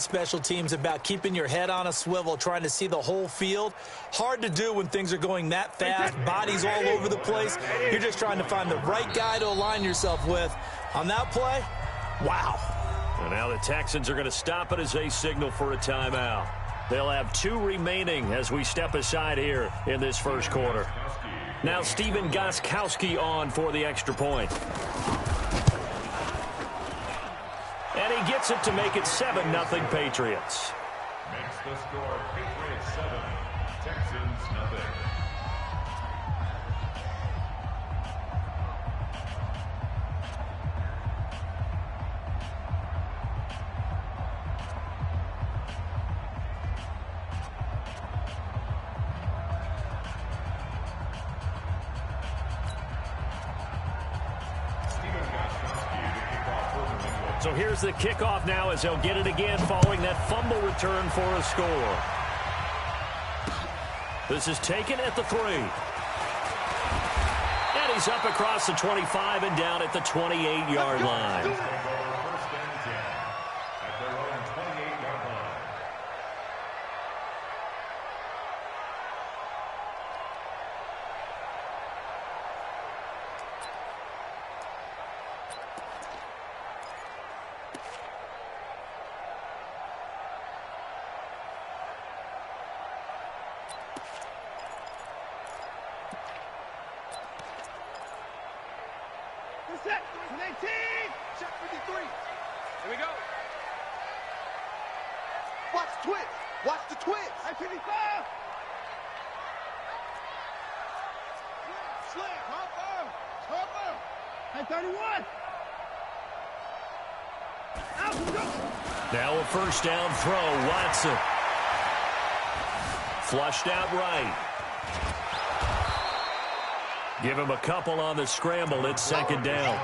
Special teams about keeping your head on a swivel, trying to see the whole field. Hard to do when things are going that fast, bodies all over the place. You're just trying to find the right guy to align yourself with. On that play, wow. And now the Texans are going to stop it as they signal for a timeout. They'll have 2 remaining as we step aside here in this first quarter. Now Stephen Gostkowski on for the extra point. And he gets it to make it 7-0 Patriots. Makes the score Patriots 7, Texans nothing. So here's the kickoff now as they'll get it again following that fumble return for a score. This is taken at the 3. And he's up across the 25 and down at the 28-yard line. Set. 18. Shot 53. Here we go. Watch the twist. Watch the twist. At 55. Slam. Hopper. At 31. Out we go. Now a first down throw. Watson. Flushed out right. Give him a couple on the scramble. It's second down.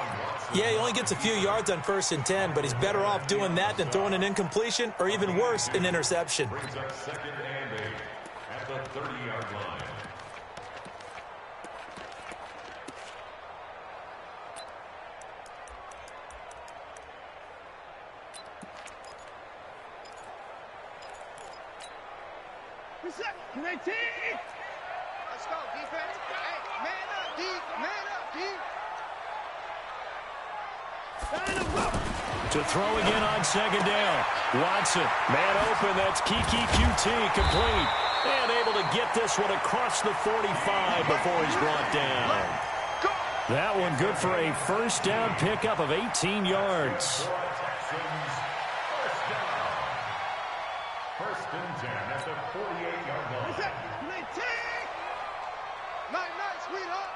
Yeah, he only gets a few yards on 1st and 10, but he's better off doing that than throwing an incompletion or even worse, an interception. Brings up 2nd and 8 at the 30-yard line. Reset. 19. Let's go, defense. Hey, man up, D. Man up, D. To throw again on 2nd down. Watson, man open. That's Kiki QT complete. And able to get this one across the 45 before he's brought down. That one good for a first down pickup of 18 yards. First and 10 at the 48-yard line. Reset. 19. Night, sweetheart.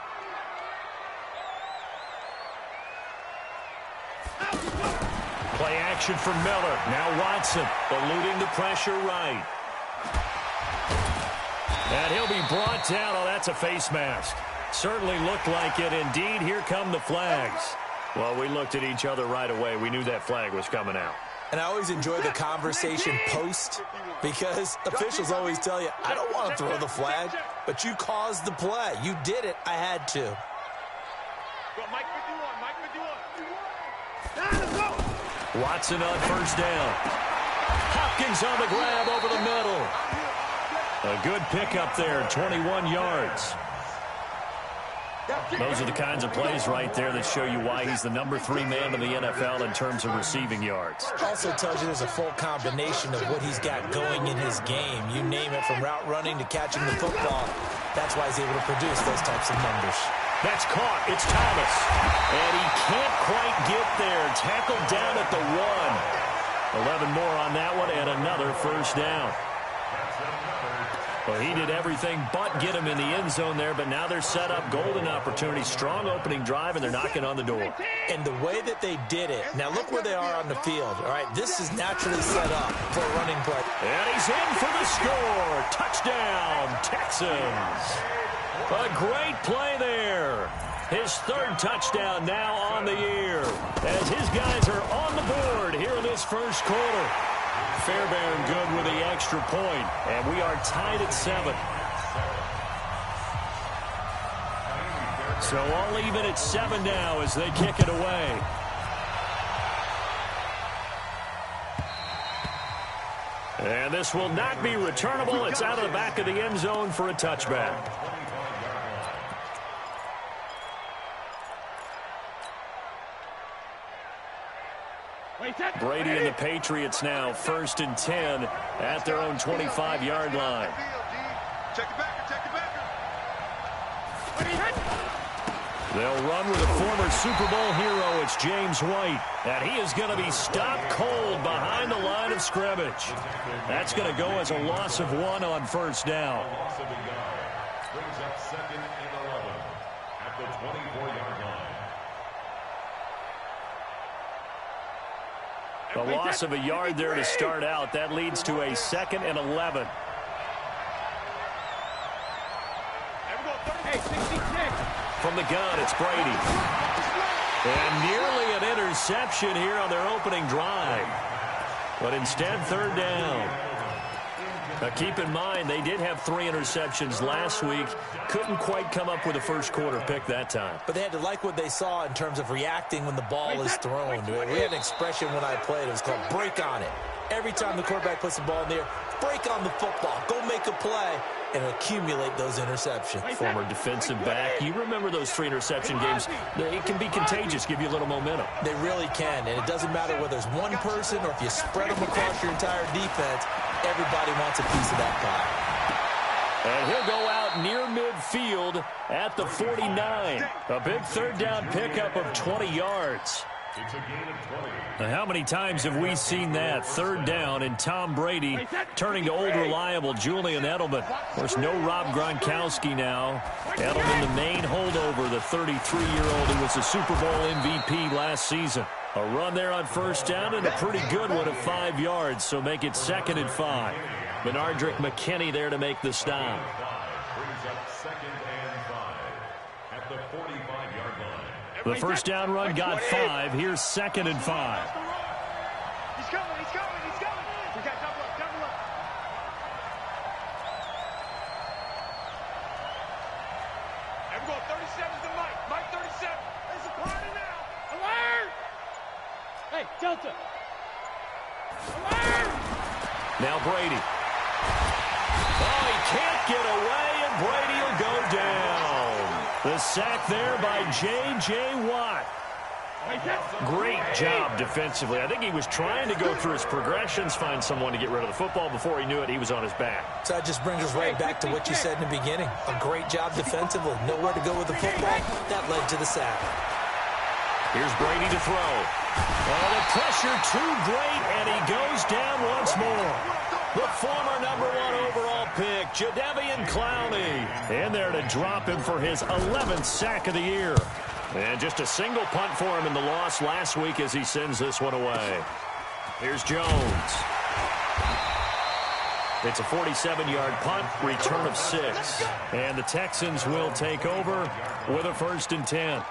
Play action for Miller. Now Watson eluding the pressure right. And he'll be brought down. Oh, that's a face mask. Certainly looked like it. Indeed, here come the flags. Well, we looked at each other right away. We knew that flag was coming out. And I always enjoy the conversation post because officials always tell you, I don't want to throw the flag, but you caused the play. You did it. I had to. Watson on first down. Hopkins on the grab over the middle. A good pickup there, 21 yards. Those are the kinds of plays right there that show you why he's the number 3 man in the NFL in terms of receiving yards. Also tells you there's a full combination of what he's got going in his game. You name it, from route running to catching the football. That's why he's able to produce those types of numbers. That's caught. It's Thomas. And he can't quite get there. Tackled down at the 1. 11 more on that one and another first down. Well, he did everything but get him in the end zone there, but now they're set up golden opportunity. Strong opening drive, and they're knocking on the door. And the way that they did it, now look where they are on the field. All right, this is naturally set up for a running play. And he's in for the score. Touchdown, Texans. A great play there. His 3rd touchdown now on the year as his guys are on the board here in this first quarter. Fairbairn good with the extra point, and we are tied at 7. So all even at 7 now as they kick it away. And this will not be returnable. It's out of the back of the end zone for a touchback. Brady and the Patriots now 1st and 10 at their own 25-yard line. They'll run with a former Super Bowl hero. It's James White. And he is going to be stopped cold behind the line of scrimmage. That's going to go as a loss of 1 on 1st down. Brings up 2nd and 11 at the 24-yard line. A loss of a yard there to start out. That leads to a 2nd and 11. From the gun, it's Brady. And nearly an interception here on their opening drive. But instead, 3rd down. Now, keep in mind, they did have 3 interceptions last week. Couldn't quite come up with a first quarter pick that time. But they had to like what they saw in terms of reacting when the ball is thrown. We had an expression when I played. It was called break on it. Every time the quarterback puts the ball in there, break on the football. Go make a play and accumulate those interceptions. Former defensive back. You remember those 3 interception games. It can be contagious, give you a little momentum. They really can, and it doesn't matter whether it's one person or if you spread them across your entire defense. Everybody wants a piece of that pie. And he'll go out near midfield at the 49. A big 3rd down pickup of 20 yards. It's a gain of 20. Now, how many times have we seen that? 3rd down and Tom Brady turning to old reliable Julian Edelman. Of course, no Rob Gronkowski now. Edelman, the main holdover, the 33-year-old who was a Super Bowl MVP last season. A run there on 1st down and a pretty good one of 5 yards, so make it 2nd and 5. Benardrick McKinney there to make the stop. Brings up 2nd and 5 at the 45-yard line. The 1st down run got 5. Here's 2nd and 5. He's coming, he's coming, he's coming. We got double up, double up. Everyone, 37's the Mike. Mike 37. There's a party now. Alert! Hey, Delta. Alert! Now Brady. Oh, he can't get away, and Brady will go down. The sack there by J.J. Watt. Great job defensively. I think he was trying to go through his progressions, find someone to get rid of the football. Before he knew it, he was on his back. So that just brings us right back to what you said in the beginning. A great job defensively. Nowhere to go with the football. That led to the sack. Here's Brady to throw. Oh, the pressure too great, and he goes down once more. The former #1 overall pick, Jadeveon Clowney, in there to drop him for his 11th sack of the year. And just a single punt for him in the loss last week as he sends this one away. Here's Jones. It's a 47-yard punt, return of 6. And the Texans will take over with a 1st and 10.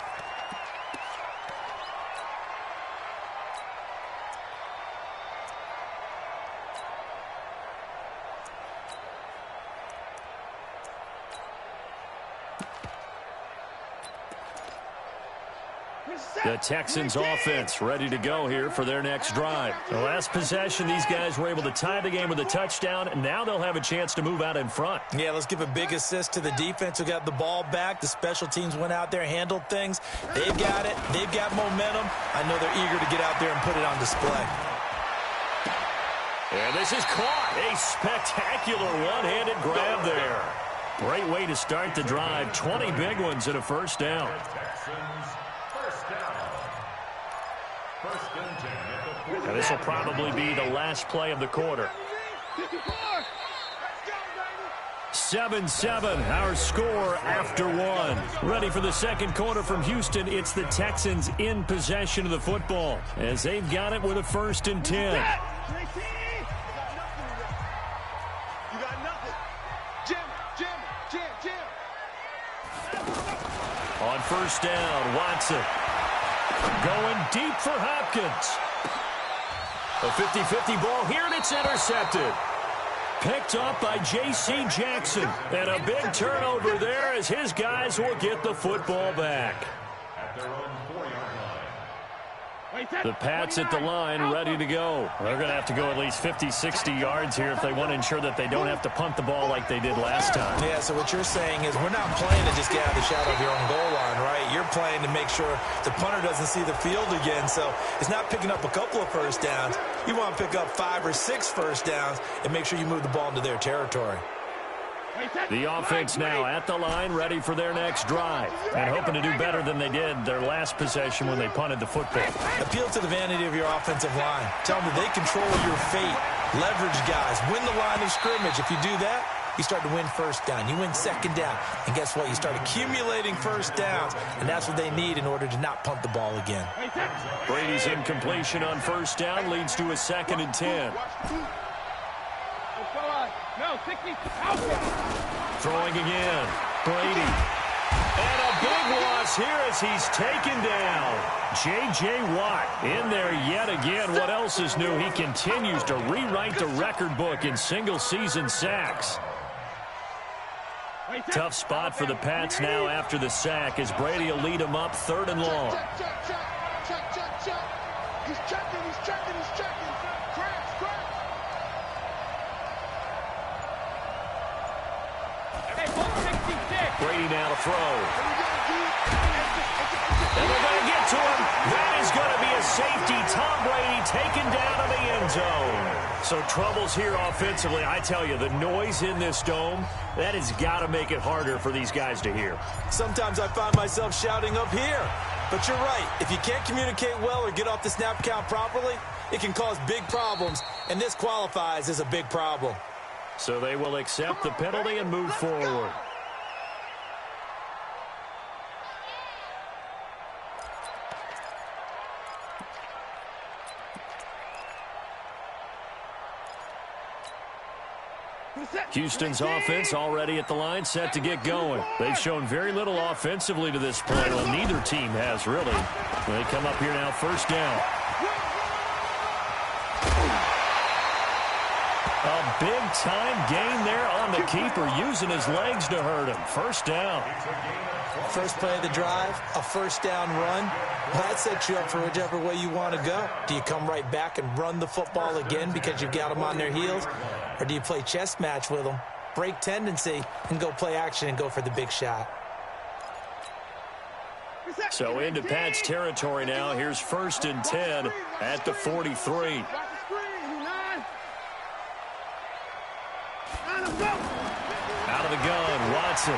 The Texans offense ready to go here for their next drive. The last possession, these guys were able to tie the game with a touchdown, and now they'll have a chance to move out in front. Yeah, let's give a big assist to the defense who got the ball back. The special teams went out there, handled things. They've got it. They've got momentum. I know they're eager to get out there and put it on display. And this is caught. A spectacular one-handed grab there. Great way to start the drive. 20 big ones and a 1st down. Now this will probably be the last play of the quarter. 7-7, our score after 1. Ready for the second quarter from Houston. It's the Texans in possession of the football as they've got it with a 1st and 10. You got nothing. Jim. On 1st down, Watson going deep for Hopkins. A 50-50 ball here, and it's intercepted. Picked up by J.C. Jackson. And a big turnover there as his guys will get the football back. At their own 4-yard line. The Pats at the line, ready to go. They're going to have to go at least 50, 60 yards here if they want to ensure that they don't have to punt the ball like they did last time. Yeah, so what you're saying is we're not playing to just get out of the shadow of your own goal line, right? You're playing to make sure the punter doesn't see the field again. So it's not picking up a couple of first downs. You want to pick up 5 or 6 first downs and make sure you move the ball into their territory. The offense now at the line, ready for their next drive, and hoping to do better than they did their last possession when they punted the football. Appeal to the vanity of your offensive line. Tell them that they control your fate. Leverage guys. Win the line of scrimmage. If you do that, you start to win first down. You win second down. And guess what? You start accumulating first downs, and that's what they need in order to not punt the ball again. Brady's incompletion on first down leads to a 2nd and 10. No, 60. Throwing again. Brady. And a big loss here as he's taken down. J.J. Watt in there yet again. What else is new? He continues to rewrite the record book in single-season sacks. Tough spot for the Pats now after the sack as Brady will lead them up 3rd and long. Check. He's checking. Crash. Brady now to throw. And they're going to get to him. That is going to be a safety. Tom Brady taken down in the end zone. So troubles here offensively. I tell you, the noise in this dome, that has got to make it harder for these guys to hear. Sometimes I find myself shouting up here. But you're right. If you can't communicate well or get off the snap count properly, it can cause big problems. And this qualifies as a big problem. So they will accept the penalty and move forward. Houston's offense already at the line, set to get going. They've shown very little offensively to this point. Well, neither team has, really. They come up here now, first down. A big-time gain there on the keeper, using his legs to hurt him. First down. First play of the drive, a first down run. Well, that sets you up for whichever way you want to go. Do you come right back and run the football again because you've got them on their heels? Or do you play chess match with them, break tendency, and go play action and go for the big shot? So into Pat's territory now. Here's 1st and 10 at the 43. Out of the gun, Watson.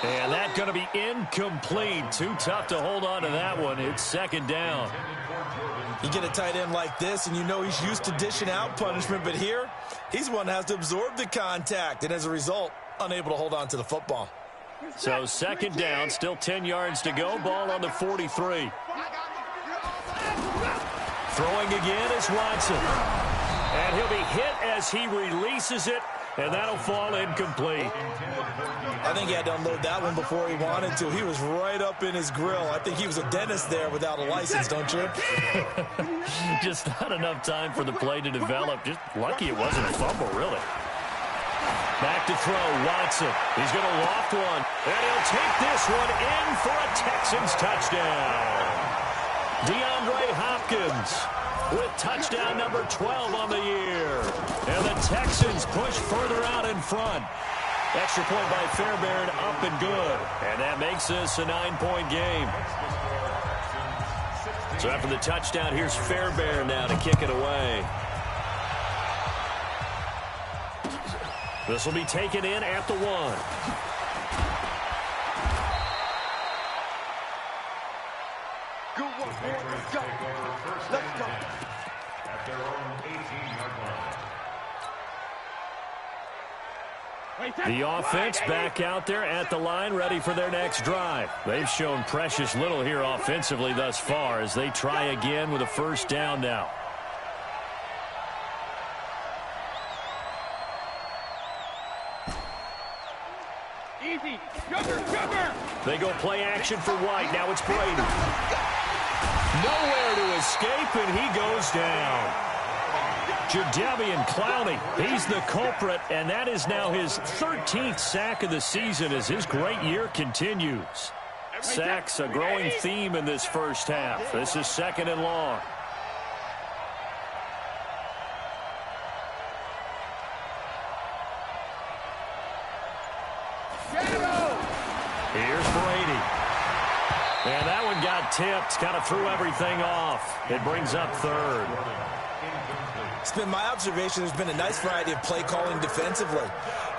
And that's going to be incomplete. Too tough to hold on to that one. It's 2nd down. You get a tight end like this, and you know he's used to dishing out punishment, but here, he's one that has to absorb the contact, and as a result, unable to hold on to the football. So 2nd down, still 10 yards to go. Ball on the 43. Throwing again is Watson. And he'll be hit as he releases it, and that'll fall incomplete. I think he had to unload that one before he wanted to. He was right up in his grill. I think he was a dentist there without a license, don't you? Just not enough time for the play to develop. Just lucky it wasn't a fumble, really. Back to throw, Watson. He's going to loft one, and he'll take this one in for a Texans touchdown. DeAndre Hopkins with touchdown number 12 on the year. And the Texans push further out in front. Extra point by Fairbairn, up and good. And that makes this a 9-point game. So after the touchdown, here's Fairbairn now to kick it away. This will be taken in at the 1. Good one, boy. Let's go. Let's go. At their own 18-yard line. The offense back out there at the line, ready for their next drive. They've shown precious little here offensively thus far as they try again with a first down now. Easy. Sugar. They go play action for White. Now it's Brady. Nowhere to escape, and he goes down. Jadeveon Clowney, he's the culprit, and that is now his 13th sack of the season as his great year continues. Sacks, a growing theme in this first half. This is 2nd and long. Here's Brady. And that one got tipped, kind of threw everything off. It brings up 3rd. It's been my observation there's been a nice variety of play calling defensively.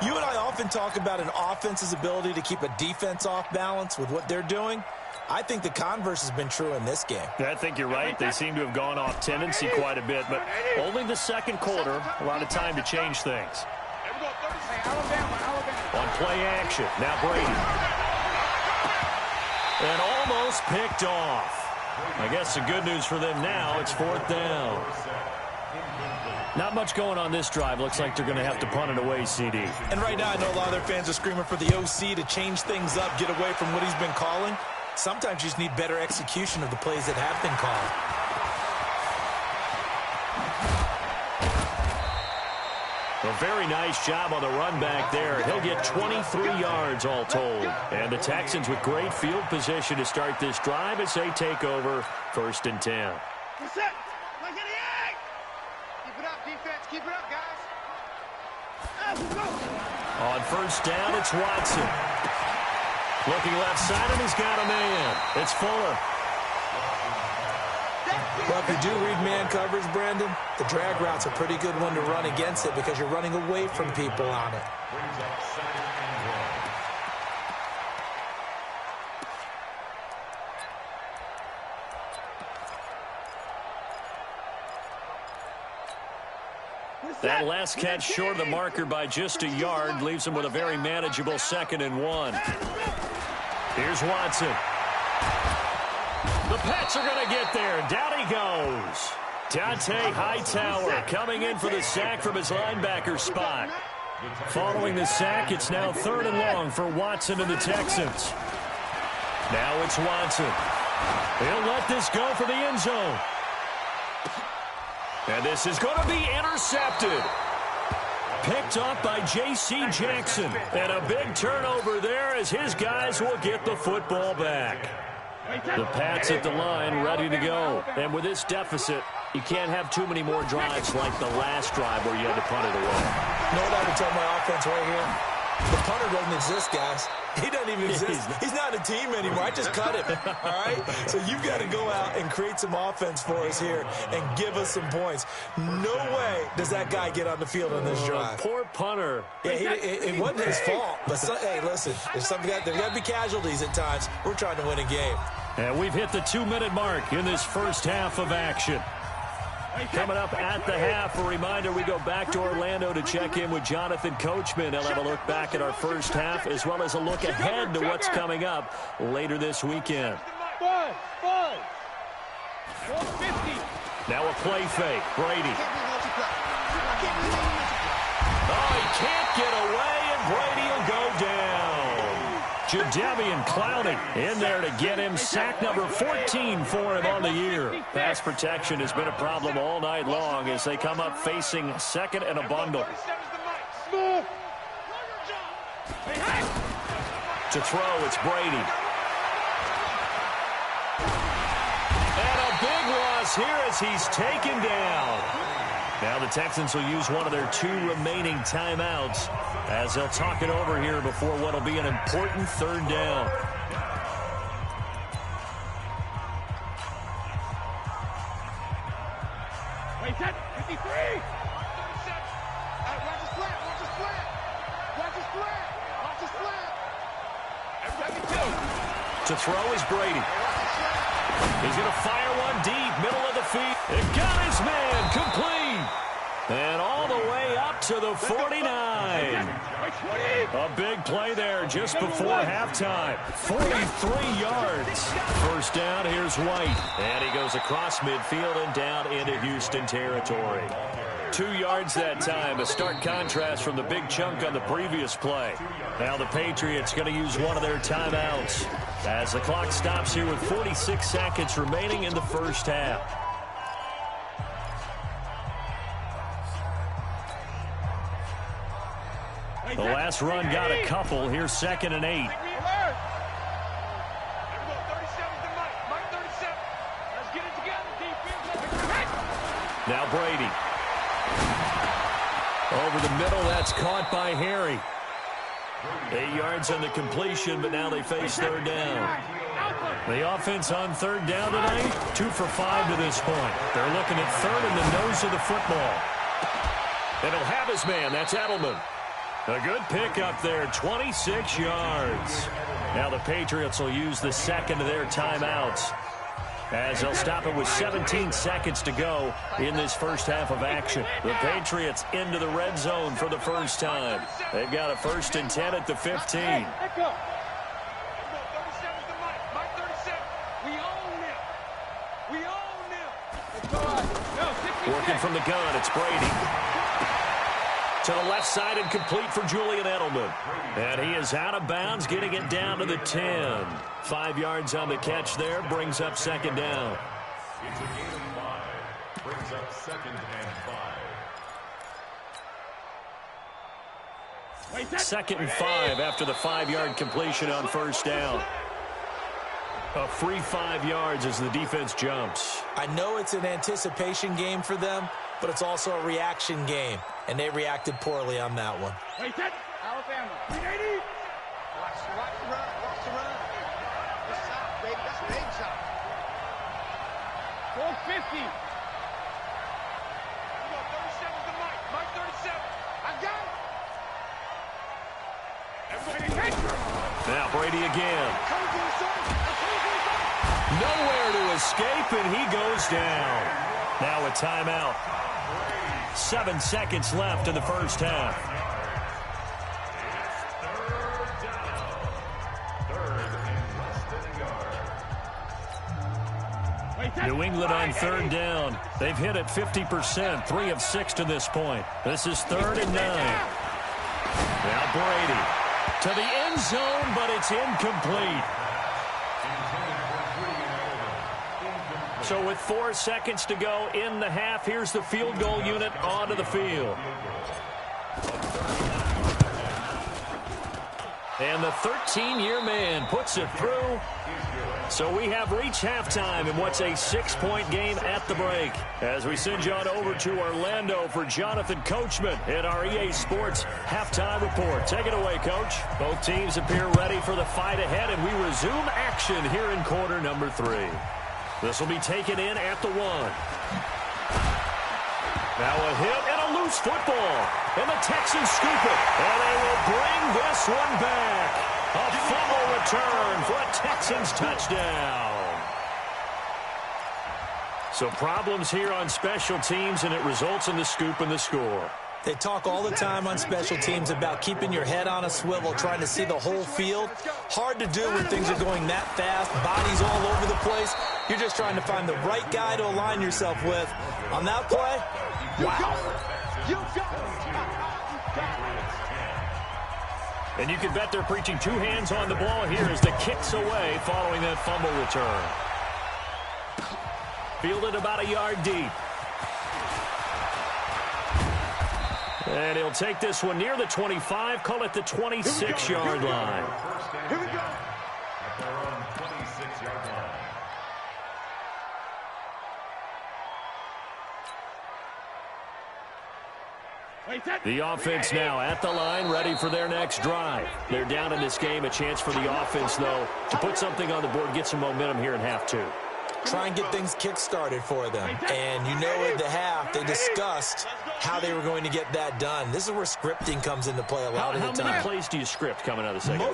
You and I often talk about an offense's ability to keep a defense off balance with what they're doing. I think the converse has been true in this game. I think you're right. They seem to have gone off tendency quite a bit, but only the 2nd quarter, a lot of time to change things. On play action, now Brady. And almost picked off. I guess the good news for them now, it's 4th down. Not much going on this drive. Looks like they're going to have to punt it away, CD. And right now I know a lot of their fans are screaming for the OC to change things up, get away from what he's been calling. Sometimes you just need better execution of the plays that have been called. A very nice job on the run back there. He'll get 23 yards all told. And the Texans with great field position to start this drive as they take over 1st and 10. Keep it up, guys. On 1st down, it's Watson. Looking left side, and he's got a man. It's Fuller. Well, if you do read man coverage, Brandon, the drag route's a pretty good one to run against it because you're running away from people on it. That last catch short of the marker by just a yard leaves him with a very manageable 2nd and 1. Here's Watson. The Pats are going to get there. Down he goes. Dante Hightower coming in for the sack from his linebacker spot. Following the sack, it's now 3rd and long for Watson and the Texans. Now it's Watson. He'll let this go for the end zone. And this is going to be intercepted. Picked up by J.C. Jackson. And a big turnover there as his guys will get the football back. The Pats at the line ready to go. And with this deficit, you can't have too many more drives like the last drive where you had to punt it away. You know what I would tell my offense right here? The punter doesn't exist, guys. He doesn't even exist. He's not a team anymore. I just cut him, all right? So you've got to go out and create some offense for us here and give us some points. No way does that guy get on the field on this drive. Poor punter. Yeah, it wasn't his fault. But, hey, listen, there's got to be casualties at times. We're trying to win a game. And we've hit the 2-minute mark in this first half of action. Coming up at the half, a reminder, we go back to Orlando to check in with Jonathan Coachman. He'll have a look back at our first half as well as a look ahead to what's coming up later this weekend. Now a play fake. Brady. Oh, he can't get away, and Brady will go down. Jadeveon Clowney in there to get him. Sack number 14 for him on the year. Pass protection has been a problem all night long as they come up facing 2nd and a bundle. To throw, it's Brady. And a big loss here as he's taken down. Now the Texans will use one of their 2 remaining timeouts as they'll talk it over here before what will be an important 3rd down. Wait, 53! Watch his flat! To throw is Brady. He's going to fire one deep, middle of the field. It got his man complete. And all the way up to the 49. A big play there just before halftime. 43 yards. First down, here's White. And he goes across midfield and down into Houston territory. 2 yards that time, a stark contrast from the big chunk on the previous play. Now the Patriots going to use one of their timeouts as the clock stops here with 46 seconds remaining in the first half. The last run got a couple. Here's 2nd and 8. Now Brady. Over the middle, that's caught by Harry. 8 yards on the completion, but now they face third down. The offense on third down tonight, 2 for 5 to this point. They're looking at third in the nose of the football. And he'll have his man. That's Edelman. A good pick up there, 26 yards. Now the Patriots will use the second of their timeouts, as they'll stop it with 17 seconds to go in this first half of action. The Patriots into the red zone for the first time. They've got a 1st and 10 at the 15. Working from the gun, it's Brady. To the left side and complete for Julian Edelman. And he is out of bounds, getting it down to the 10. 5 yards on the catch there, brings up second down. It's a gain of 5. Brings up 2nd and 5. 2nd and 5 after the 5-yard completion on first down. A free 5 yards as the defense jumps. I know it's an anticipation game for them, but it's also a reaction game, and they reacted poorly on that one. Alabama, 380. Watch the run, watch the run. This shot, baby, that's a big shot. 450. We got 37 to Mike. Mike 37. I got it. Everybody take her. Now Brady again. Nowhere to escape, and he goes down. Now a timeout. 7 seconds left in the first half. New England on third down. They've hit it 50%, 3 of 6 to this point. This is 3rd and 9. Now Brady to the end zone, but it's incomplete. So with 4 seconds to go in the half, here's the field goal unit onto the field. And the 13-year man puts it through. So we have reached halftime in what's a 6-point game at the break. As we send you on over to Orlando for Jonathan Coachman in our EA Sports halftime report. Take it away, Coach. Both teams appear ready for the fight ahead, and we resume action here in quarter number 3. This will be taken in at the 1. Now a hit and a loose football. And the Texans scoop it. And they will bring this one back. A fumble return for a Texans touchdown. So problems here on special teams, and it results in the scoop and the score. They talk all the time on special teams about keeping your head on a swivel, trying to see the whole field. Hard to do when things are going that fast, bodies all over the place. You're just trying to find the right guy to align yourself with. On that play, wow. And you can bet they're preaching 2 hands on the ball here as the kick's away following that fumble return. Fielded about a yard deep. And he'll take this one near the 25, call it the 26-yard line. Here we go. At their own 26-yard line. The offense now at the line, ready for their next drive. They're down in this game. A chance for the offense, though, to put something on the board, get some momentum here in half 2. Try and get things kick-started for them. And you know at the half, they discussed how they were going to get that done. This is where scripting comes into play a lot of the time. How many plays do you script coming out of the second?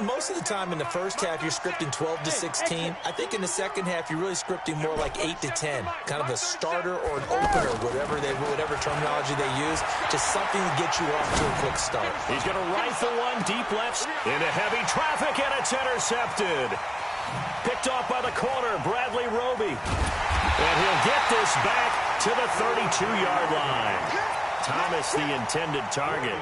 Most of the time in the first half, you're scripting 12 to 16. I think in the second half, you're really scripting more like 8 to 10. Kind of a starter or an opener, whatever terminology they use. Just something to get you off to a quick start. He's going to rifle one deep left into heavy traffic, and it's intercepted. Picked off by the corner, Bradley Roby. And he'll get this back to the 32-yard line. Thomas, the intended target.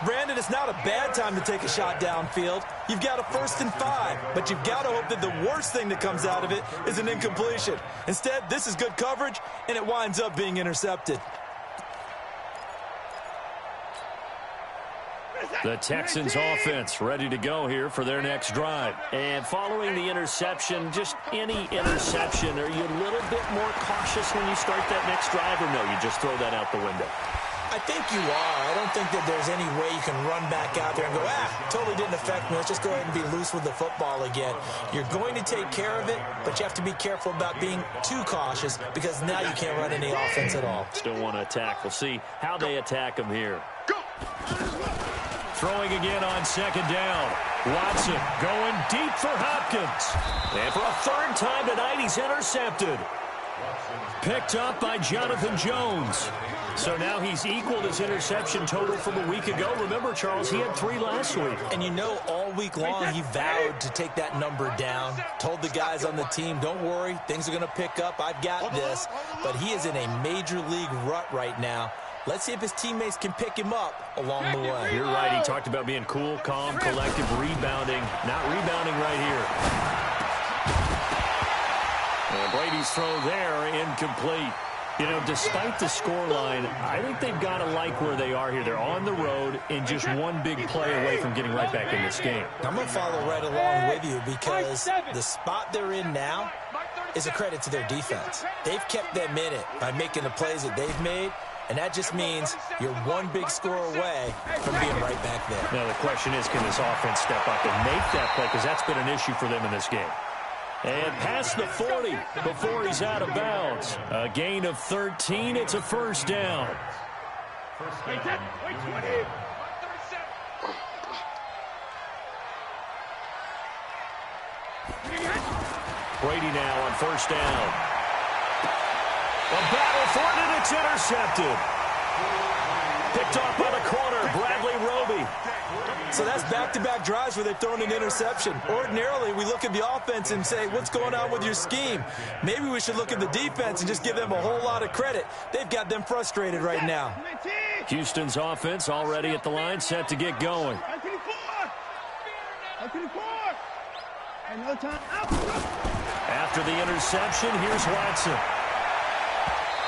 Brandon, it's not a bad time to take a shot downfield. You've got a 1st and 5, but you've got to hope that the worst thing that comes out of it is an incompletion. Instead, this is good coverage, and it winds up being intercepted. The Texans offense ready to go here for their next drive. And following the interception, just any interception, are you a little bit more cautious when you start that next drive, or no, you just throw that out the window? I think you are. I don't think that there's any way you can run back out there and go, totally didn't affect me. Let's just go ahead and be loose with the football again. You're going to take care of it, but you have to be careful about being too cautious because now you can't run any offense at all. Still want to attack. We'll see how they attack him here. Throwing again on second down. Watson going deep for Hopkins. And for a third time tonight, he's intercepted. Picked up by Jonathan Jones. So now he's equaled his interception total from a week ago. Remember, Charles, he had 3 last week. And you know, all week long he vowed to take that number down. Told the guys on the team, don't worry, things are going to pick up. I've got this. But he is in a major league rut right now. Let's see if his teammates can pick him up along the way. You're right. He talked about being cool, calm, collective, rebounding. Not rebounding right here. And Brady's throw there, incomplete. You know, despite the scoreline, I think they've got to like where they are here. They're on the road and just one big play away from getting right back in this game. I'm going to follow right along with you because the spot they're in now is a credit to their defense. They've kept them in it by making the plays that they've made, and that just means you're one big score away from being right back there. Now, the question is, can this offense step up and make that play? Because that's been an issue for them in this game. And past the 40 before he's out of bounds. A gain of 13. It's a first down. Brady now on first down. A battle for it, and it's intercepted. Picked off by the corner, Bradley Roby. So that's back-to-back drives where they're throwing an interception. Ordinarily, we look at the offense and say, what's going on with your scheme? Maybe we should look at the defense and just give them a whole lot of credit. They've got them frustrated right now. Houston's offense already at the line, set to get going. After the interception, here's Watson.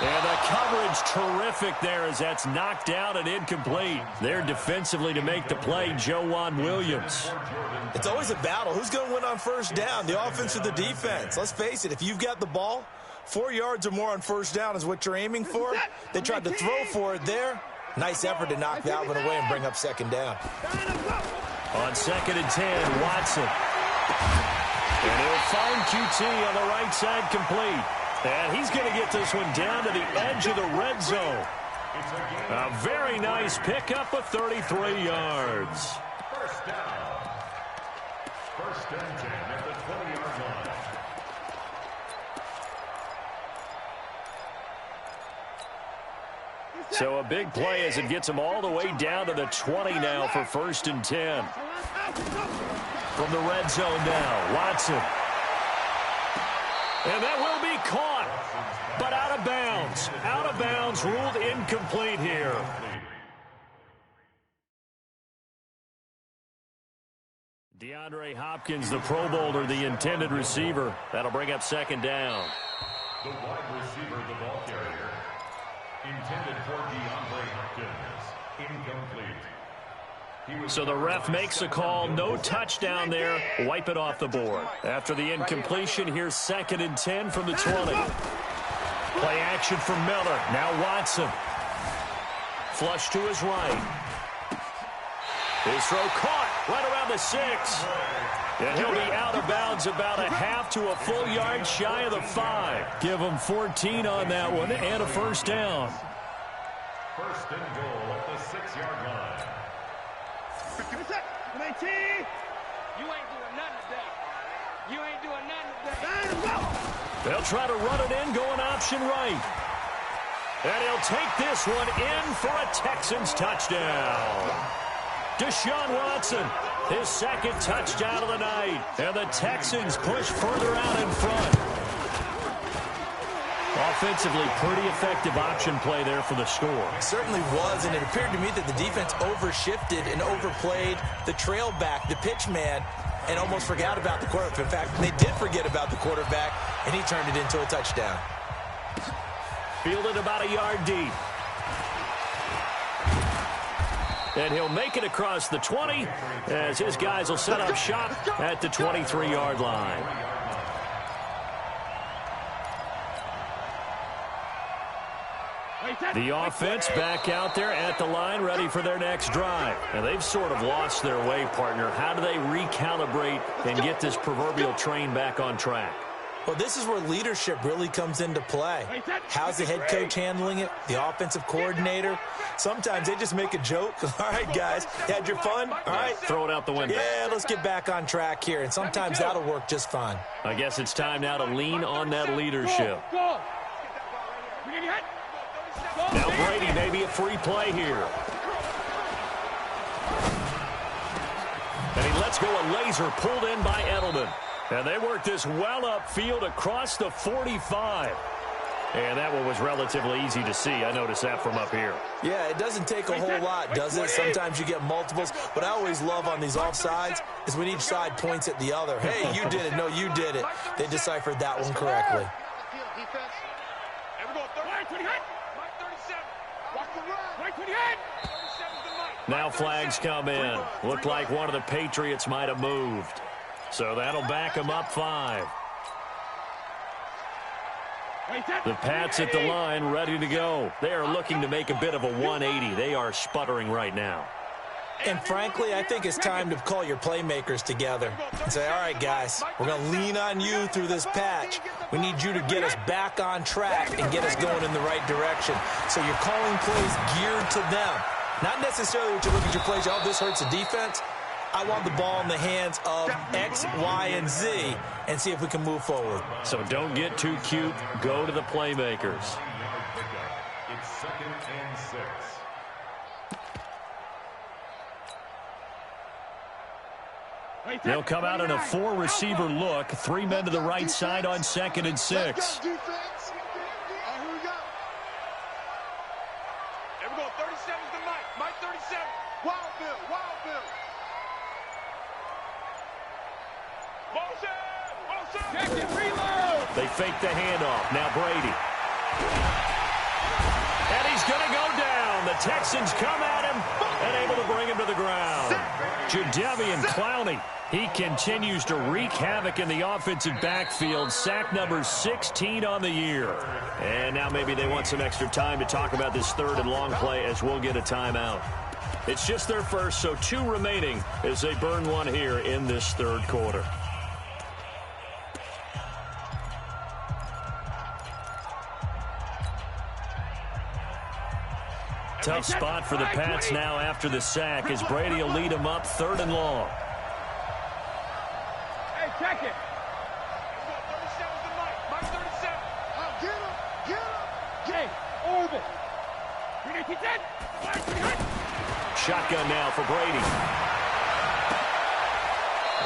And the coverage terrific there as that's knocked down and incomplete. There defensively to make the play, Joejuan Williams. It's always a battle. Who's going to win on first down, the offense or the defense? Let's face it, if you've got the ball, 4 yards or more on first down is what you're aiming for. They tried to throw for it there. Nice effort to knock Dalvin away and bring up second down. On 2nd and 10, Watson. And he'll find QT on the right side complete. And he's going to get this one down to the edge of the red zone. A very nice pickup of 33 yards. First down. First and 10 at the 20-yard line. So a big play as it gets him all the way down to the 20 now for 1st and 10. From the red zone now, Watson. And that will be caught, but out of bounds. Out of bounds, ruled incomplete here. DeAndre Hopkins, the Pro Bowler, the intended receiver. That'll bring up second down. The wide receiver, the ball carrier. Intended for DeAndre Hopkins. Incomplete. So the ref makes a call. No touchdown there. Wipe it off the board. After the incompletion, here's 2nd and 10 from the 20. Play action from Miller. Now Watson. Flush to his right. His throw caught right around the 6. And he'll be out of bounds about a half to a full yard shy of the 5. Give him 14 on that one and a first down. First and goal at the 6-yard line. You ain't doing nothing today. You ain't doing nothing today. They'll try to run it in, going option right. And he'll take this one in for a Texans touchdown. Deshaun Watson, his 2nd touchdown of the night. And the Texans push further out in front. Offensively, pretty effective option play there for the score. It certainly was, and it appeared to me that the defense overshifted and overplayed the trail back, the pitch man, and almost forgot about the quarterback. In fact, they did forget about the quarterback, and he turned it into a touchdown. Fielded about a yard deep. And he'll make it across the 20 as his guys will set up shop at the 23-yard line. The offense back out there at the line, ready for their next drive. And they've sort of lost their way, partner. How do they recalibrate and get this proverbial train back on track? Well, this is where leadership really comes into play. How's the head coach handling it? The offensive coordinator? Sometimes they just make a joke. All right, guys, you had your fun? All right. Throw it out the window. Yeah, let's get back on track here. And sometimes that'll work just fine. I guess it's time now to lean on that leadership. Now Brady, maybe a free play here. And he lets go a laser pulled in by Edelman. And they work this well upfield across the 45. And that one was relatively easy to see. I noticed that from up here. Yeah, it doesn't take a whole lot, does it? Sometimes you get multiples. What I always love on these offsides is when each side points at the other. Hey, you did it. No, you did it. They deciphered that one correctly. Now flags come in. Looked like one of the Patriots might have moved. So that'll back them up 5. The Pats at the line ready to go. They are looking to make a bit of a 180. They are sputtering right now. And frankly, I think it's time to call your playmakers together and say, all right, guys, we're going to lean on you through this patch. We need you to get us back on track and get us going in the right direction. So you're calling plays geared to them. Not necessarily what you look at your plays, oh, this hurts the defense. I want the ball in the hands of X, Y, and Z and see if we can move forward. So don't get too cute. Go to the playmakers. It's 2nd and 6. They'll come out in a 4-receiver look. 3 men to the right side on 2nd and 6. They fake the handoff. Now Brady. And he's going to go down. The Texans come at him and able to bring him to the ground. Jadeveon Clowney. He continues to wreak havoc in the offensive backfield. Sack number 16 on the year. And now maybe they want some extra time to talk about this 3rd and long play as we'll get a timeout. It's just their first, so 2 remaining as they burn one here in this 3rd quarter. Tough spot for the Pats now after the sack as Brady will lead them up 3rd and long. Hey, check it. 37's the mic. Mike 37. Get him. Get him. Jay, Orville. 3-10. Shotgun now for Brady.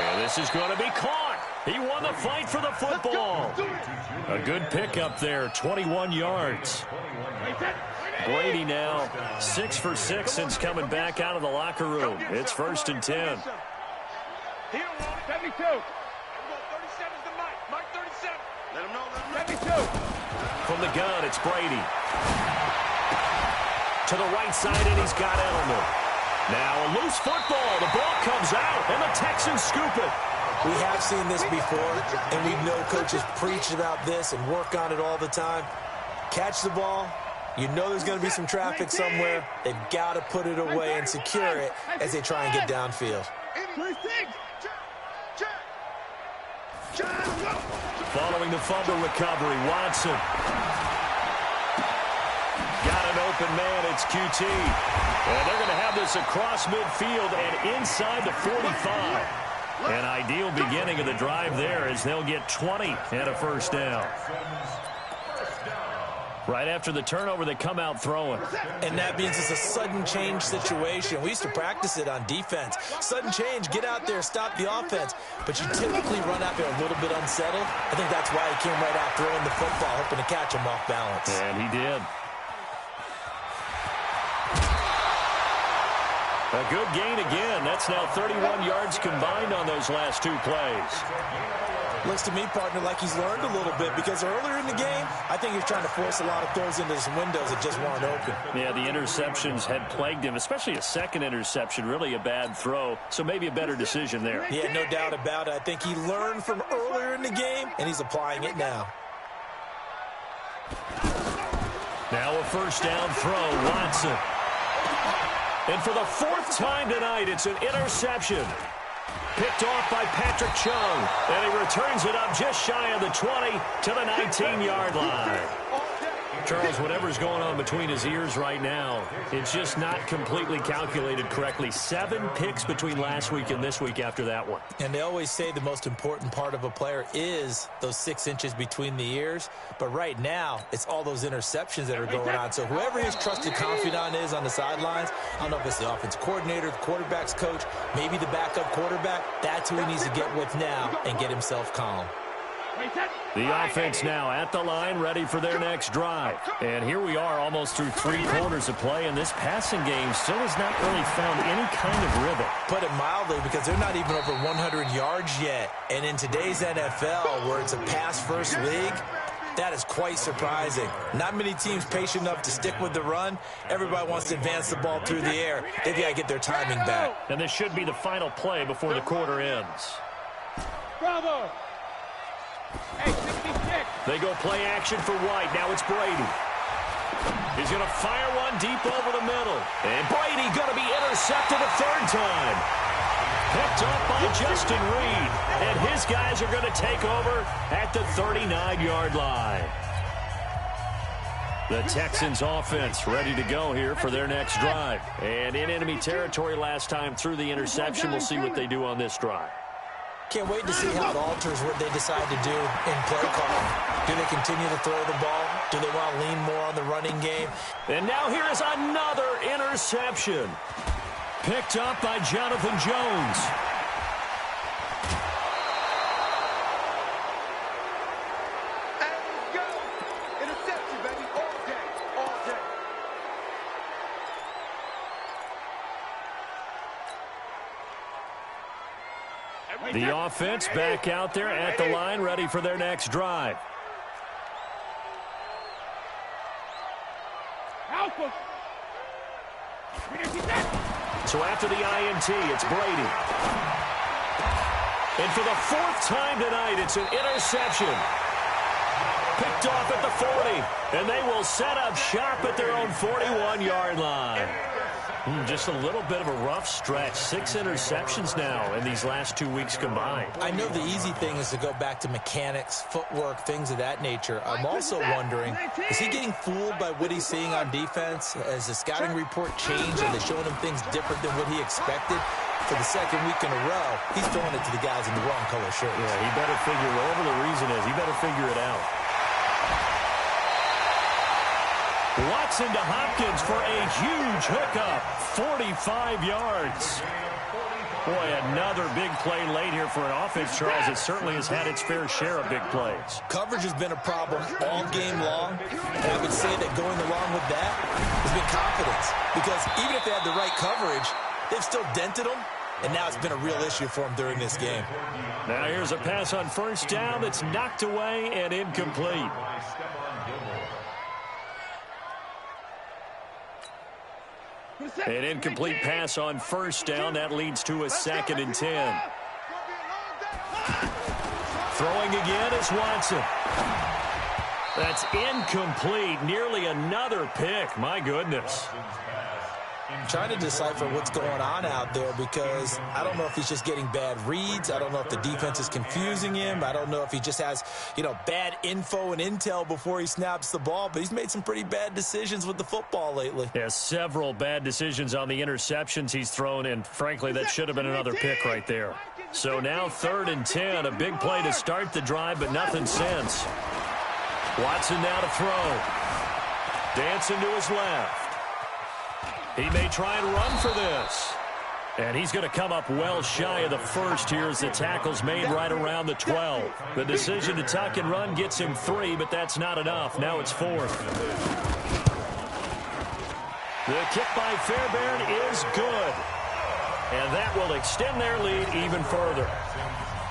And this is going to be caught. He won the fight for the football. A good pickup there, 21 yards. Brady now 6 for 6 since coming back out of the locker room. It's 1st and 10. 72. 37's the mic. Mike 37. Let him know. 72. From the gun, it's Brady. To the right side, and he's got Edelman. Now a loose football. The ball comes out, and the Texans scoop it. We have seen this before, and we know coaches preach about this and work on it all the time. Catch the ball. You know there's going to be some traffic somewhere. They've got to put it away and secure it as they try and get downfield. Following the fumble recovery, Watson. Got an open man, it's QT. And they're going to have this across midfield and inside the 45. An ideal beginning of the drive there as they'll get 20 and a 1st down. Right after the turnover, they come out throwing. And that means it's a sudden change situation. We used to practice it on defense. Sudden change, get out there, stop the offense. But you typically run out there a little bit unsettled. I think that's why he came right out throwing the football, hoping to catch him off balance. And he did. A good gain again. That's now 31 yards combined on those last 2 plays. Looks to me, partner, like he's learned a little bit because earlier in the game, I think he was trying to force a lot of throws into some windows that just weren't open. Yeah, the interceptions had plagued him, especially a second interception, really a bad throw, so maybe a better decision there. Yeah, no doubt about it. I think he learned from earlier in the game, and he's applying it now. Now a first down throw, Watson. And for the fourth time tonight, it's an interception. Picked off by Patrick Chung, and he returns it up just shy of the 20 to the 19-yard line. Charles, whatever's going on between his ears right now, it's just not completely calculated correctly. 7 picks between last week and this week after that one. And they always say the most important part of a player is those 6 inches between the ears. But right now, it's all those interceptions that are going on. So whoever his trusted confidant is on the sidelines, I don't know if it's the offensive coordinator, the quarterback's coach, maybe the backup quarterback, that's who he needs to get with now and get himself calm. The offense now at the line, ready for their next drive. And here we are almost through 3 quarters of play, and this passing game still has not really found any kind of rhythm. Put it mildly, because they're not even over 100 yards yet. And in today's NFL, where it's a pass-first league, that is quite surprising. Not many teams patient enough to stick with the run. Everybody wants to advance the ball through the air. They've got to get their timing back. And this should be the final play before the quarter ends. Bravo! Hey, 66. They go play action for White. Now it's Brady. He's going to fire one deep over the middle. And Brady going to be intercepted a third time. Picked up by Justin Reed. And his guys are going to take over at the 39-yard line. The Texans offense ready to go here for their next drive. And in enemy territory last time through the interception. We'll see what they do on this drive. Can't wait to see how it alters what they decide to do in play calling. Do they continue to throw the ball? Do they want to lean more on the running game? And now here is another interception. Picked up by Jonathan Jones. And let's go. Interception, baby. All day. All day. The offense back out there at the line, ready for their next drive. Alpha. So after the INT, it's Brady. And for the 4th time tonight, it's an interception. Picked off at the 40. And they will set up shop at their own 41-yard line. Just a little bit of a rough stretch. 6 interceptions now in these last 2 weeks combined. I know the easy thing is to go back to mechanics, footwork, things of that nature. I'm also wondering, is he getting fooled by what he's seeing on defense? Has the scouting report changed? Are they showing him things different than what he expected? For the 2nd week in a row, he's throwing it to the guys in the wrong color shirts. Yeah, he better figure, whatever the reason is, he better figure it out. Watson to Hopkins for a huge hookup, 45 yards. Boy, another big play late here for an offense, Charles. It certainly has had its fair share of big plays. Coverage has been a problem all game long, and I would say that going along with that has been confidence. Because even if they had the right coverage, they've still dented them, and now it's been a real issue for them during this game. Now here's a pass on first down that's knocked away and incomplete. An incomplete pass on first down. That leads to a 2nd and 10. Throwing again is Watson. That's incomplete. Nearly another pick. My goodness. I'm trying to decipher what's going on out there because I don't know if he's just getting bad reads. I don't know if the defense is confusing him. I don't know if he just has, bad info and intel before he snaps the ball. But he's made some pretty bad decisions with the football lately. Yeah, several bad decisions on the interceptions he's thrown, and frankly, that should have been another pick right there. So now 3rd and 10, a big play to start the drive, but nothing since. Watson now to throw. Dancing to his left. He may try and run for this. And he's going to come up well shy of the first here as the tackle's made right around the 12. The decision to tuck and run gets him 3, but that's not enough. Now it's 4th. The kick by Fairbairn is good. And that will extend their lead even further.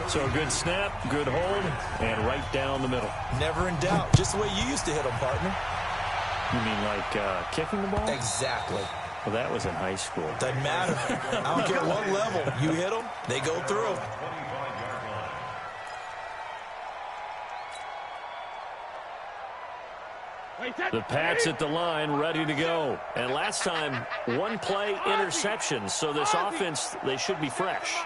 So good snap, good hold, and right down the middle. Never in doubt. Just the way you used to hit them, partner. You mean like kicking the ball? Exactly. Well, that was in high school. Doesn't matter. I don't care what level. You hit them, they go through. The Pats at the line, ready to go. And last time, one play interception. So this offense, they should be fresh.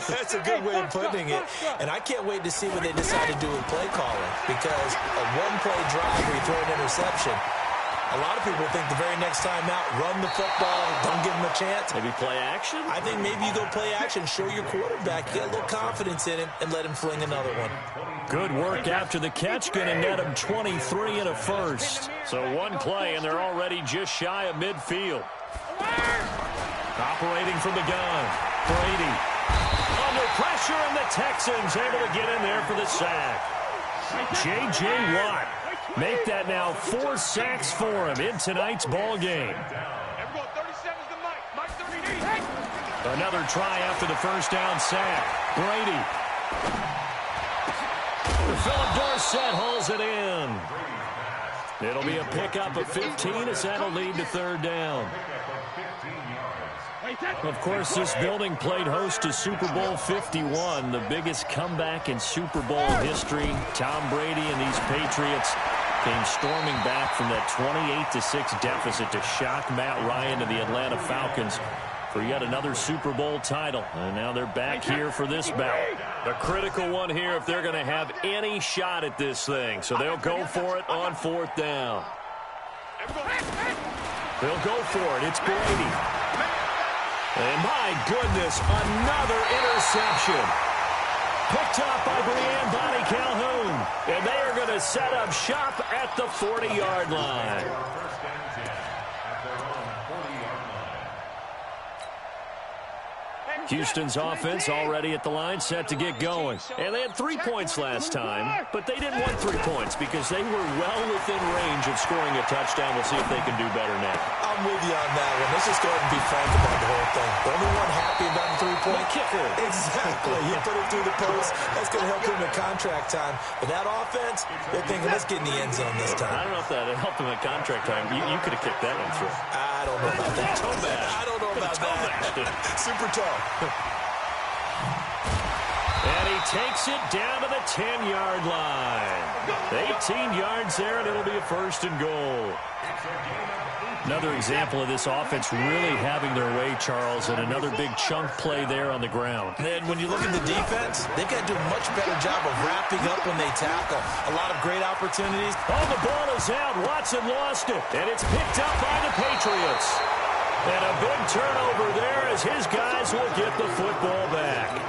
That's a good way of putting it. And I can't wait to see what they decide to do with play calling. Because a one-play drive where you throw an interception, a lot of people think the very next time out, run the football, don't give them a chance. Maybe play action? I think maybe you go play action, show your quarterback, get a little confidence in him, and let him fling another one. Good work after the catch, going to net him 23 and a first. So one play, and they're already just shy of midfield. Operating from the gun, Brady. Under pressure, and the Texans able to get in there for the sack. J.J. Watt. Make that now 4 sacks for him in tonight's ball game. Another try after the first down sack. Brady. Philip Dorsett holds it in. It'll be a pickup of 15 as that'll lead to third down. Of course, this building played host to Super Bowl 51, the biggest comeback in Super Bowl history. Tom Brady and these Patriots came storming back from that 28-6 deficit to shock Matt Ryan and the Atlanta Falcons for yet another Super Bowl title. And now they're back here for this bout. The critical one here if they're going to have any shot at this thing. So they'll go for it on fourth down. They'll go for it. It's Brady. And my goodness, another interception. Picked up by Brianne Bonnie Calhoun. And they are going to set up shop at the 40-yard line. Houston's offense already at the line, set to get going. And they had 3 points last time, but they didn't want 3 points because they were well within range of scoring a touchdown. We'll see if they can do better now. I'm with you on that one. Let's just go ahead and be frank about the whole thing. The only one happy about the 3-point kicker. Exactly. He put it through the post. That's going to help him at contract time. But that offense, they're thinking, let's get in the end zone this time. I don't know if that helped him at contract time. You could have kicked that one through. I don't know about that. Toe bash. I don't know about that. Super toe. And he takes it down to the 10-yard line. 18 yards there, and it'll be a first and goal. Another example of this offense really having their way, Charles, and another big chunk play there on the ground. And when you look at the defense, they've got to do a much better job of wrapping up when they tackle. A lot of great opportunities. Oh, the ball is out. Watson lost it, and it's picked up by the Patriots. And a big turnover there as his guys will get the football back.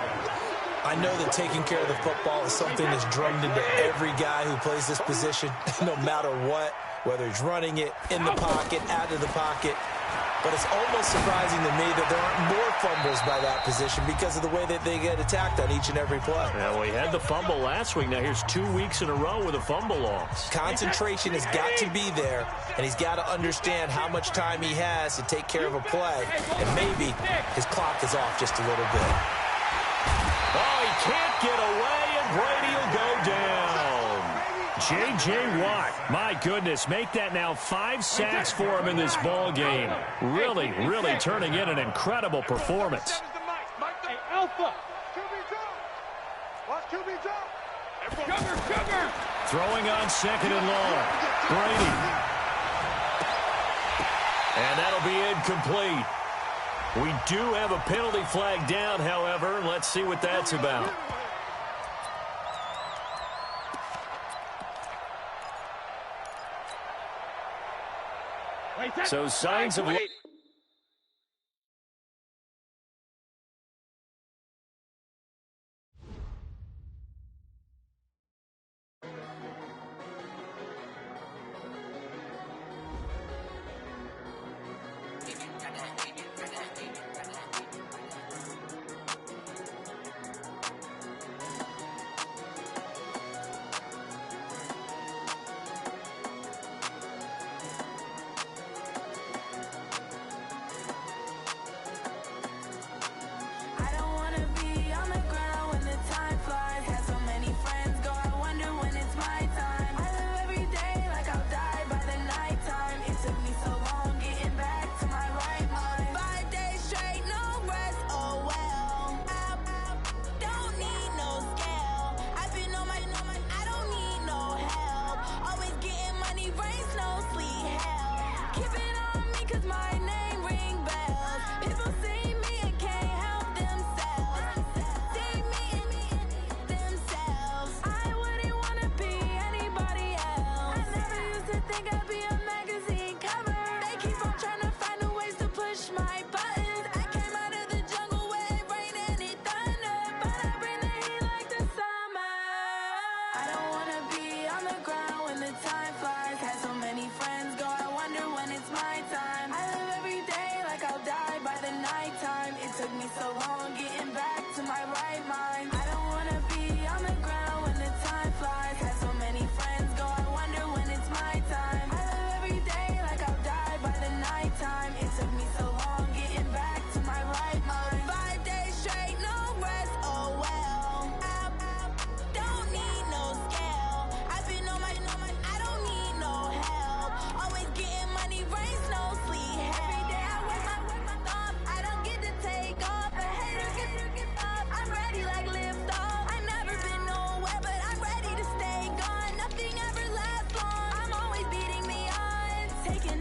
I know that taking care of the football is something that's drummed into every guy who plays this position, no matter what, whether he's running it, in the pocket, out of the pocket. But it's almost surprising to me that there aren't more fumbles by that position because of the way that they get attacked on each and every play. Yeah, well, he had the fumble last week. Now here's 2 weeks in a row with a fumble loss. Concentration has got to be there, and he's got to understand how much time he has to take care of a play. And maybe his clock is off just a little bit. Oh, he can't get away, and Brady will go down. J.J. Watt, my goodness, make that now 5 sacks for him in this ball game. Really, really turning in an incredible performance. Hey, Alpha. Throwing on second and long. Brady. And that'll be incomplete. We do have a penalty flag down, however. Let's see what that's about. So signs of...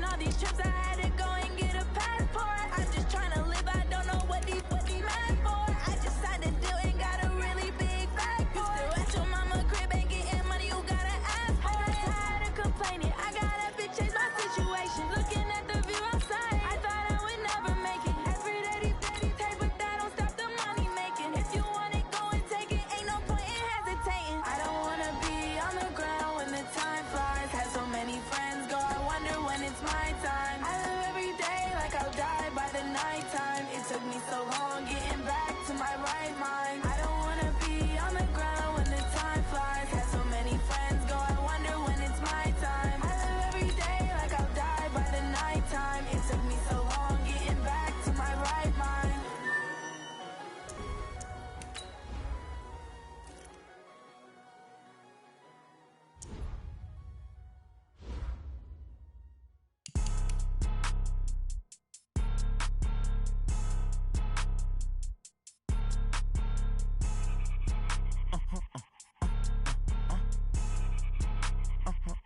all these trips, I had to go and get a passport. I'm just trying to live, I don't know what these mad for. I just signed a deal and got a really big bag for it. Still at your mama crib, ain't getting money, you gotta ask for it. I'm tired of complaining, I gotta fix change my situation. Looking at the view outside, I thought I would never make it. Every day these take, but that don't stop the money making. If you want it, go and take it, ain't no point in hesitating. I don't wanna be on the ground when the time flies. Had so many friends go, I wonder when it's my time. I live every day like I'll die by the nighttime. It took me so long getting back to my right mind. I don't wanna be on the ground when the time flies. Had so many friends go, I wonder when it's my time. I live every day like I'll die by the nighttime. It took me so long getting back to my right mind.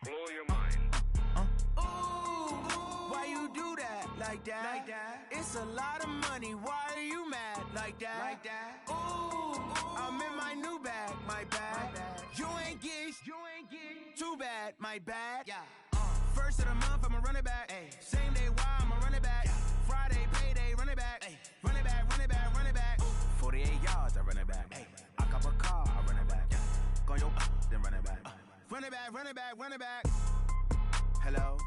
Blow your mind. Why you do that like that? It's a lot of money. Why are you mad like that? Ooh, I'm in my new bag, my bad. You ain't get too bad, my bad. Yeah. First of the month, I'ma run it back. Same day, why I'ma run it back. Friday, payday, run it back. Run it back, run it back, run it back. 48 yards, I run it back. I cop a car, I run it back. Go your then run it back. Run it back, run it back, run it back. Hello?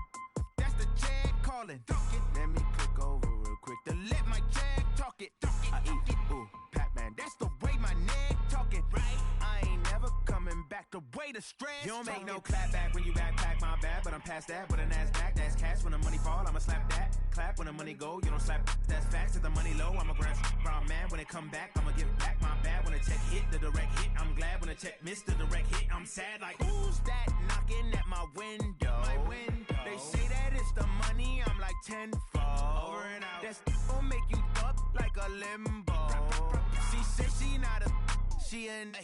That's the check calling. Let me click over real quick to let my check talk it. I eat, ooh, Pac-Man. That's the way my neck talking. Right? I ain't never coming back. The way the stress. You don't make no clap back when you backpack, my bad. But I'm past that with a NASDAQ. That's cash when the money fall. I'ma slap that. Clap when the money go. You don't slap. That's facts. If the money low, I'ma grab brown man. When it come back, I'ma give back my bad. When the check hit, the direct hit. I'm glad when the check missed the direct hit. I'm sad like, who's that knocking at my window? My window. They say that it's the money. I'm like tenfold. Over and out. That's gon' make you up like a limbo. She said she not a, she an.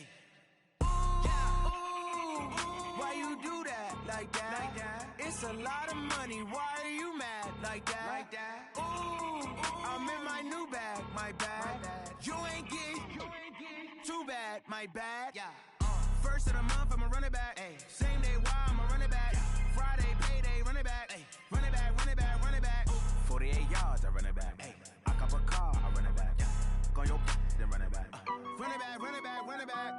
Why you do that like that? It's a lot of money. Why are you mad like that? Ooh, I'm in my new bag, my bad. You ain't get too bad, my bad. Yeah. First of the month, I'ma run it back. Same day, why I'ma run it back. Friday, payday, run it back. Run it back, run it back, run it back. 48 yards, I run it back. I cop a car, I run it back. Go your then run it back. Run it back, run it back, run it back.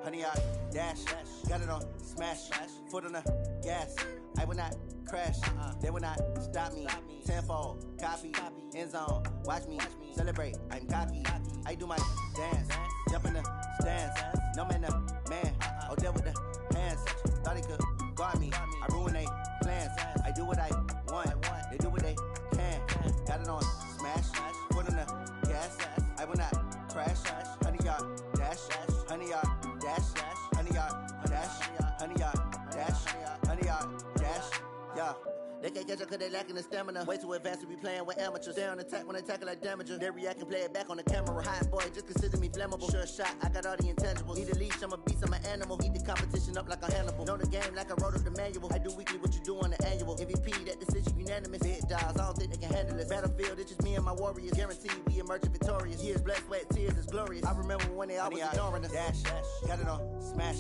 Honey, I dash, got it on smash, foot on the gas. I will not crash, they will not stop me. Tenfold, copy, end zone, watch me celebrate. I'm cocky, I do my dance, jump in the stands. No man, oh, there with the hands. Thought he could guard me, I ruin they plans. I do what I want, they do what they can. Got it on smash, foot on the gas. I will not crash, honey, y'all dash, honey, y'all dash, honey, y'all dash, honey, y'all dash, honey, y'all dash, yeah. They can't catch up cause they lacking the stamina. Way too advanced to be playing with amateurs. Stay on attack when they tackle like damager. They react and play it back on the camera. Hot boy, just consider me flammable. Sure shot, I got all the intangibles. Need a leash, I'm a beast, I'm an animal. Eat the competition up like a Hannibal. Know the game like I wrote up the manual. I do weekly what you do on the annual. MVP, that decision unanimous. Big dials, I don't think they can handle it. Battlefield, it's just me and my warriors. Guaranteed we emerge victorious. Years, blood, sweat, tears, is glorious. I remember when they always ignoring us. Dash, got it on smash,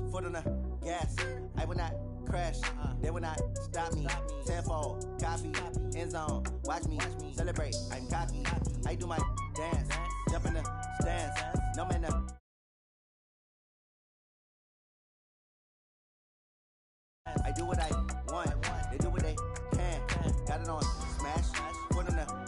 foot on the gas. I will not crash, they will not stop me. Tenfold, copy, end zone, watch me celebrate. I'm cocky, I do my dance, jump in the stands. No man, I do what I want, they do what they can. Got it on smash, foot on the